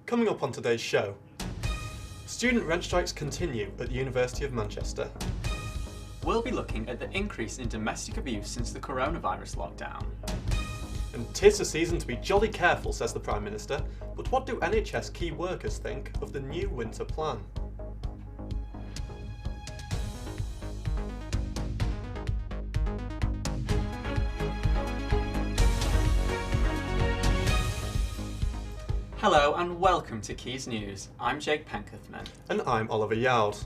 Coming up on today's show, student rent strikes continue at the University of Manchester. We'll be looking at the increase in domestic abuse since the coronavirus lockdown. And 'tis a season to be jolly careful, says the Prime Minister, but what do NHS key workers think of the new winter plan? Hello and welcome to Quays News. I'm Jake Pencuthman. And I'm Oliver Yowd.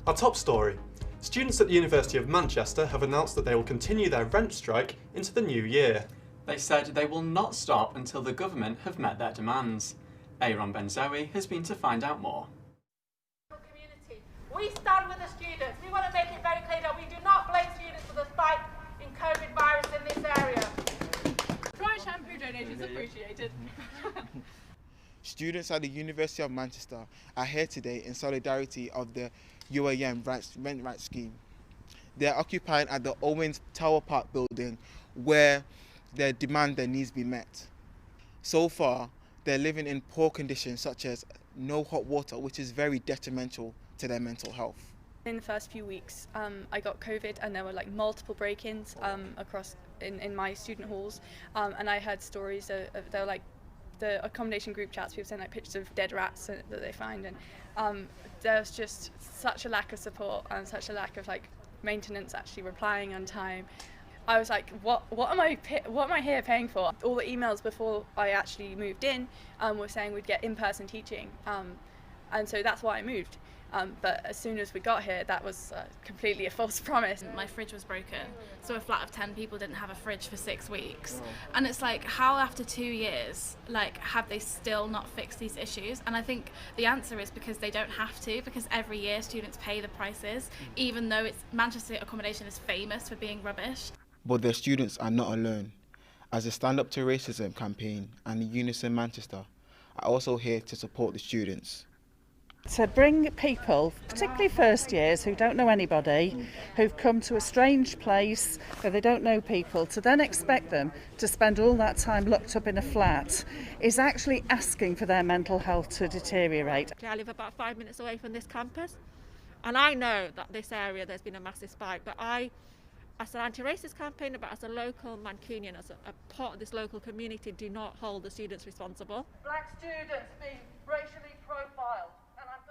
Our top story. Students at the University of Manchester have announced that they will continue their rent strike into the new year. They said they will not stop until the government have met their demands. Aaron Benzoe has been to find out more. Community. We stand with the students. We want to make it very clear that we do not blame students for the spike in COVID virus in this area. Dry shampoo donations appreciated. Students at the University of Manchester are here today in solidarity of the UAM rent right scheme. They are occupying at the Owens Tower Park building where they demand their needs be met. So far, they're living in poor conditions such as no hot water, which is very detrimental to their mental health. In the first few weeks, I got COVID and there were like multiple break-ins across in my student halls, and I heard stories of they were like the accommodation group chats, people saying like pictures of dead rats that they find, and there's just such a lack of support and such a lack of like maintenance actually replying on time. I was like, what am I here paying for? All the emails before I actually moved in were saying we'd get in-person teaching, and so that's why I moved. But as soon as we got here, that was completely a false promise. My fridge was broken, so a flat of 10 people didn't have a fridge for 6 weeks. And it's like, how after 2 years, like, have they still not fixed these issues? And I think the answer is because they don't have to, because every year students pay the prices, even though Manchester accommodation is famous for being rubbish. But their students are not alone, as the Stand Up to Racism campaign and the Unison Manchester are also here to support the students. To bring people, particularly first years who don't know anybody, who've come to a strange place where they don't know people, to then expect them to spend all that time locked up in a flat is actually asking for their mental health to deteriorate. I live about 5 minutes away from this campus, and I know that this area there's been a massive spike, but I, as an anti-racist campaigner, but as a local Mancunian, as a part of this local community, do not hold the students responsible. Black students being racially profiled.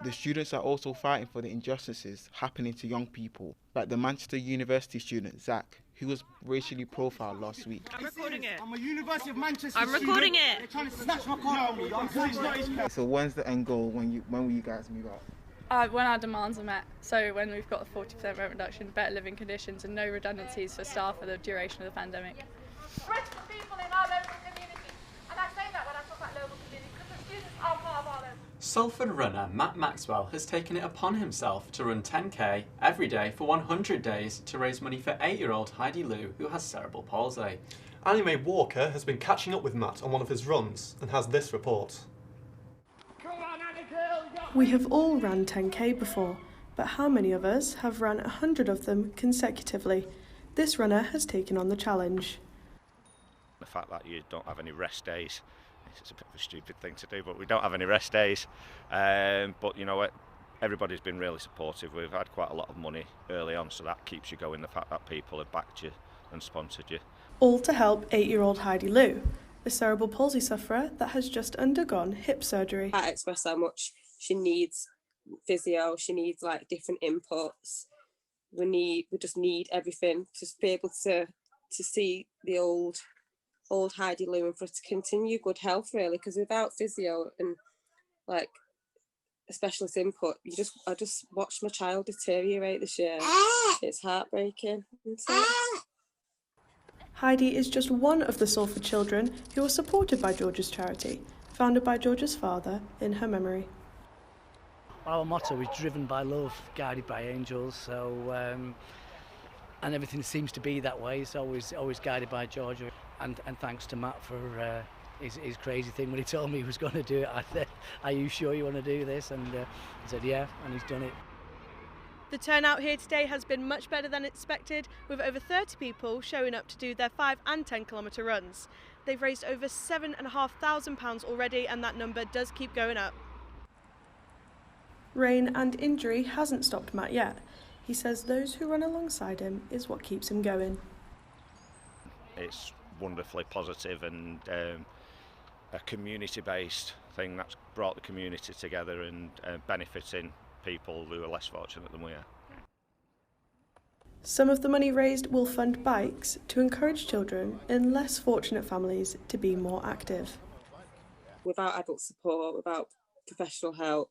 The students are also fighting for the injustices happening to young people, like the Manchester University student Zach, who was racially profiled last week. I'm recording it. I'm a University of Manchester I'm recording student. it. They're trying to snatch my car from me. So when's the end goal? When will you guys move out? When our demands are met, so when we've got a 40% rent reduction, better living conditions and no redundancies for staff for the duration of the pandemic. Rich for people in our local community, and I say that when I talk about local community because the students are part of our local. Salford runner Matt Maxwell has taken it upon himself to run 10k every day for 100 days to raise money for 8-year-old Heidi Lou, who has cerebral palsy. Annie Mae Walker has been catching up with Matt on one of his runs and has this report. We have all run 10k before, but how many of us have run 100 of them consecutively? This runner has taken on the challenge. The fact that you don't have any rest days, it's a bit of a stupid thing to do, but we don't have any rest days. But you know what, everybody's been really supportive. We've had quite a lot of money early on, so that keeps you going, the fact that people have backed you and sponsored you. All to help 8-year-old Heidi Lou, a cerebral palsy sufferer that has just undergone hip surgery. I express how much she needs physio, she needs like different inputs. We just need everything to be able to see the old Heidi Lou and for her to continue good health, really, because without physio and like a specialist input, I just watched my child deteriorate this year. It's heartbreaking, isn't it? Heidi is just one of the Salford children who are supported by George's charity, founded by George's father in her memory. Our motto is driven by love, guided by angels, so and everything seems to be that way. It's always guided by George, and thanks to Matt for his crazy thing when he told me he was going to do it. I said, "Are you sure you want to do this?" And he said, "Yeah," and he's done it. The turnout here today has been much better than expected, with over 30 people showing up to do their 5 and 10 kilometre runs. They've raised over £7,500 already, and that number does keep going up. Rain and injury hasn't stopped Matt yet. He says those who run alongside him is what keeps him going. It's wonderfully positive and a community-based thing that's brought the community together and benefiting people who are less fortunate than we are. Some of the money raised will fund bikes to encourage children in less fortunate families to be more active. Without adult support, without professional help,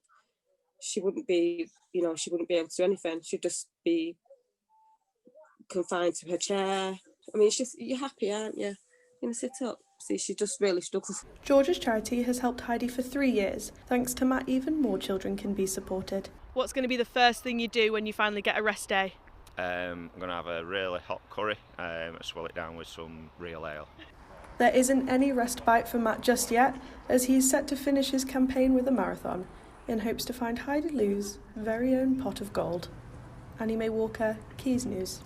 she wouldn't be able to do anything. She'd just be confined to her chair. I mean, it's just, you're happy, aren't you? You're going to sit up. See, she just really struggles. George's charity has helped Heidi for 3 years. Thanks to Matt, even more children can be supported. What's going to be the first thing you do when you finally get a rest day? I'm going to have a really hot curry and swirl it down with some real ale. There isn't any respite for Matt just yet, as he's set to finish his campaign with a marathon, in hopes to find Heidi Lou's very own pot of gold. Annie Mae Walker, Quays News.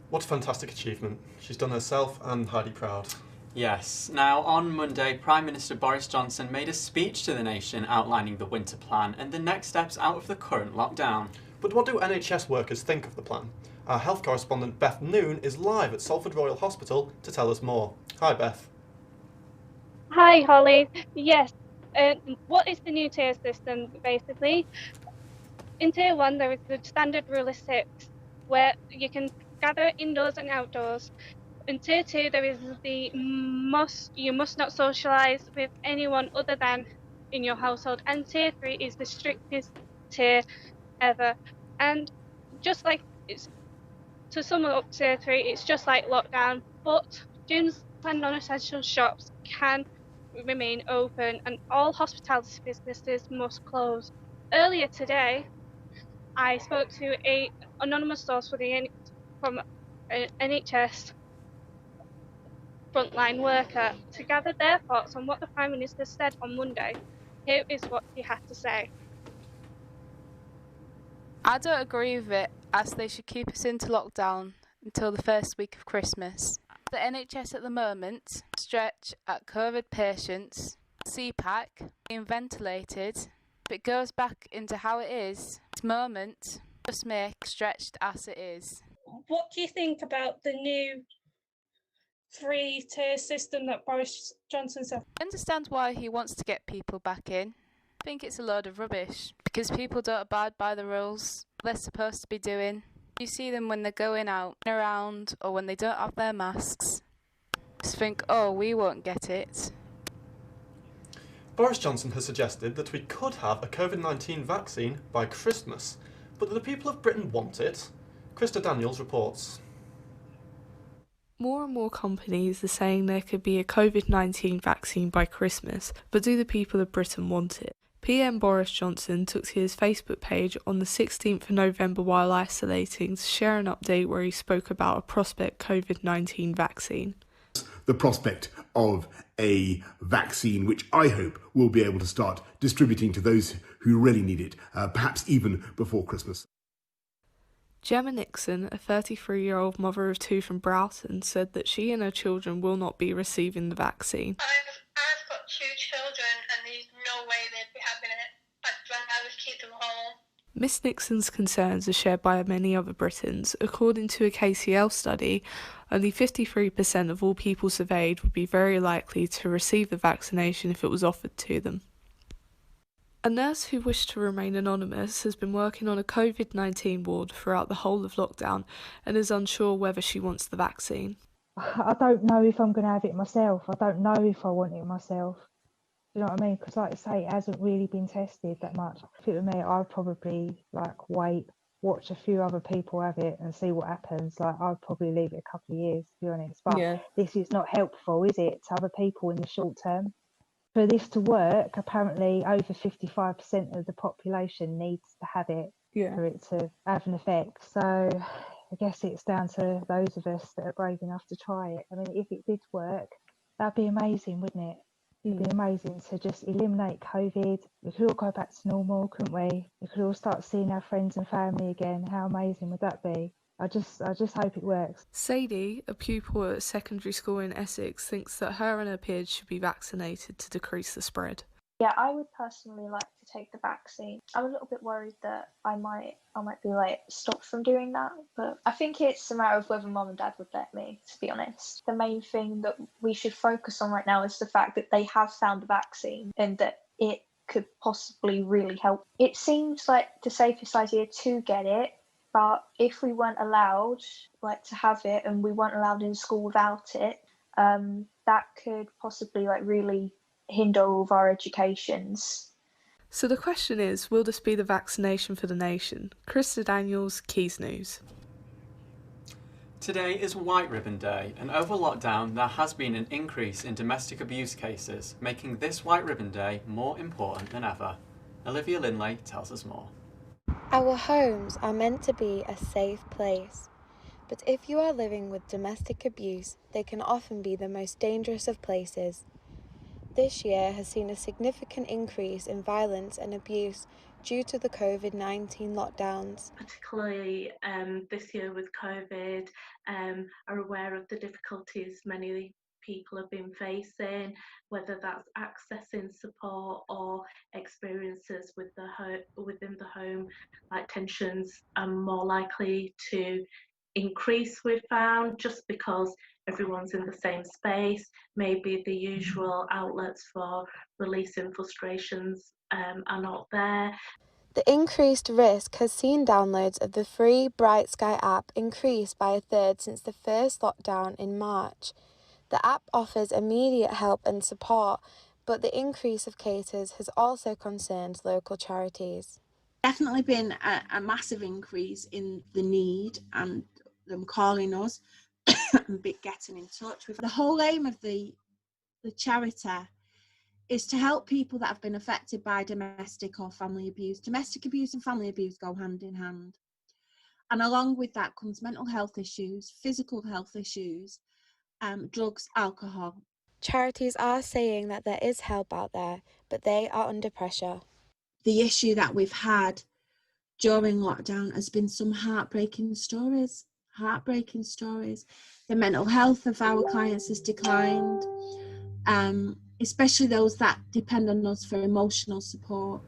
What a fantastic achievement. She's done herself and Heidi proud. Yes. Now, on Monday, Prime Minister Boris Johnson made a speech to the nation outlining the winter plan and the next steps out of the current lockdown. But what do NHS workers think of the plan? Our health correspondent Beth Noon is live at Salford Royal Hospital to tell us more. Hi, Beth. Hi, Holly. Yes. What is the new tier system, basically? In tier 1, there is the standard rule of 6, where you can gather indoors and outdoors. In tier 2, there is the you must not socialise with anyone other than in your household. And tier 3 is the strictest tier ever. And just like to sum up tier 3, it's just like lockdown, but gyms and non-essential shops can remain open and all hospitality businesses must close. Earlier today, I spoke to an anonymous source from an NHS frontline worker to gather their thoughts on what the Prime Minister said on Monday. Here is what he had to say. I don't agree with it, as they should keep us into lockdown until the first week of Christmas. The NHS at the moment stretch at COVID patients, CPAC, being ventilated. If it goes back into how it is, this moment just make stretched as it is. What do you think about the new 3-tier system that Boris Johnson said? I understand why he wants to get people back in. I think it's a load of rubbish, because people don't abide by the rules they're supposed to be doing. You see them when they're going out and around, or when they don't have their masks. Just think, oh, we won't get it. Boris Johnson has suggested that we could have a COVID-19 vaccine by Christmas, but do the people of Britain want it? Krista Daniels reports. More and more companies are saying there could be a COVID-19 vaccine by Christmas, but do the people of Britain want it? PM Boris Johnson took to his Facebook page on the 16th of November while isolating to share an update where he spoke about a prospect COVID-19 vaccine. The prospect of a vaccine which I hope will be able to start distributing to those who really need it, perhaps even before Christmas. Gemma Nixon, a 33-year-old mother of 2 from Broughton, said that she and her children will not be receiving the vaccine. I've got 2 children and there's no way they'd be having it. I'd rather keep them home. Miss Nixon's concerns are shared by many other Britons. According to a KCL study, only 53% of all people surveyed would be very likely to receive the vaccination if it was offered to them. A nurse who wished to remain anonymous has been working on a COVID-19 ward throughout the whole of lockdown and is unsure whether she wants the vaccine. I don't know if I'm going to have it myself. I don't know if I want it myself. Do you know what I mean? Because like I say, it hasn't really been tested that much. I think with me, I'd probably wait, watch a few other people have it and see what happens. I'd probably leave it a couple of years, to be honest. But this is not helpful, is it, to other people in the short term? For this to work, apparently over 55% of the population needs to have it for it to have an effect. So I guess it's down to those of us that are brave enough to try it. I mean, if it did work, that'd be amazing, wouldn't it? It'd be amazing to just eliminate COVID. We could all go back to normal, couldn't we? We could all start seeing our friends and family again. How amazing would that be? I just hope it works. Sadie, a pupil at a secondary school in Essex, thinks that her and her peers should be vaccinated to decrease the spread. Yeah, I would personally like to take the vaccine. I'm a little bit worried that I might be like stopped from doing that, but I think it's a matter of whether mum and dad would let me, to be honest. The main thing that we should focus on right now is the fact that they have found a vaccine and that it could possibly really help. It seems like the safest idea to get it, but if we weren't allowed to have it and we weren't allowed in school without it, that could possibly really hinder all of our educations. So the question is, will this be the vaccination for the nation? Krista Daniels, Quays News. Today is White Ribbon Day, and over lockdown there has been an increase in domestic abuse cases, making this White Ribbon Day more important than ever. Olivia Linley tells us more. Our homes are meant to be a safe place, but if you are living with domestic abuse, they can often be the most dangerous of places. This year has seen a significant increase in violence and abuse due to the COVID-19 lockdowns. Particularly this year with COVID, are aware of the difficulties many people have been facing, whether that's accessing support or experiences within the home, like tensions are more likely to increase, we've found, just because everyone's in the same space. Maybe the usual outlets for releasing frustrations are not there. The increased risk has seen downloads of the free Bright Sky app increase by a third since the first lockdown in March. The app offers immediate help and support, but the increase of cases has also concerned local charities. Definitely been a massive increase in the need and them calling us and getting in touch with. The whole aim of the charity is to help people that have been affected by domestic or family abuse. Domestic abuse and family abuse go hand in hand. And along with that comes mental health issues, physical health issues, drugs, alcohol. Charities are saying that there is help out there, but they are under pressure. The issue that we've had during lockdown has been some heartbreaking stories. The mental health of our clients has declined, especially those that depend on us for emotional support.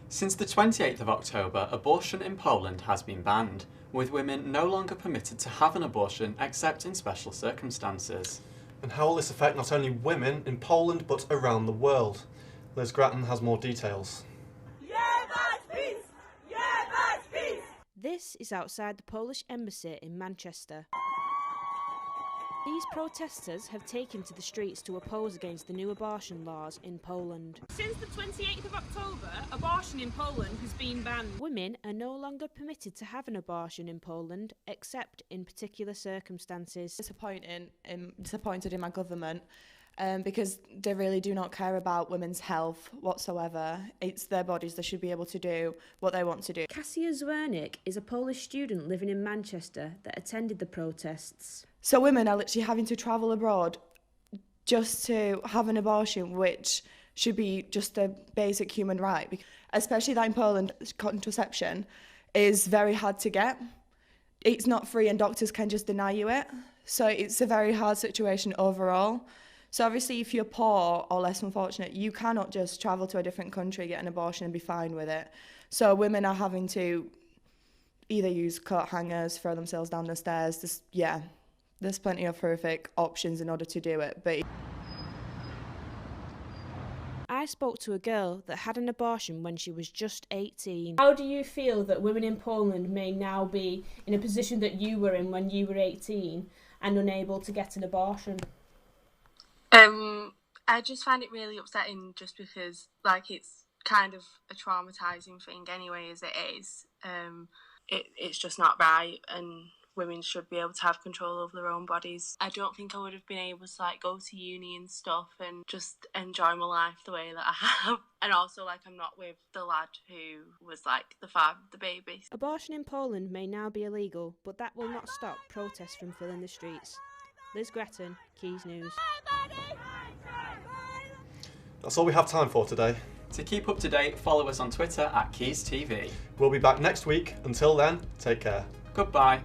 Since the 28th of October, abortion in Poland has been banned, with women no longer permitted to have an abortion except in special circumstances. And how will this affect not only women in Poland but around the world? Liz Grattan has more details. This is outside the Polish embassy in Manchester. These protesters have taken to the streets to oppose against the new abortion laws in Poland. Since the 28th of October, abortion in Poland has been banned. Women are no longer permitted to have an abortion in Poland, except in particular circumstances. Disappointed in my government because they really do not care about women's health whatsoever. It's their bodies, they should be able to do what they want to do. Kasia Zwernik is a Polish student living in Manchester that attended the protests. So women are literally having to travel abroad just to have an abortion, which should be just a basic human right. Especially that in Poland, contraception is very hard to get. It's not free and doctors can just deny you it. So it's a very hard situation overall. So obviously if you're poor or less unfortunate, you cannot just travel to a different country, get an abortion and be fine with it. So women are having to either use coat hangers, throw themselves down the stairs. There's plenty of horrific options in order to do it. But I spoke to a girl that had an abortion when she was just 18. How do you feel that women in Poland may now be in a position that you were in when you were 18 and unable to get an abortion? I just find it really upsetting just because, it's kind of a traumatising thing anyway, as it is. It's just not right, and women should be able to have control over their own bodies. I don't think I would have been able to go to uni and stuff and just enjoy my life the way that I have. And also I'm not with the lad who was the father of the baby. Abortion in Poland may now be illegal, but that will not stop protests from filling the streets. Liz Grattan, Quays News. That's all we have time for today. To keep up to date, follow us on Twitter at Quays TV. We'll be back next week. Until then, take care. Goodbye.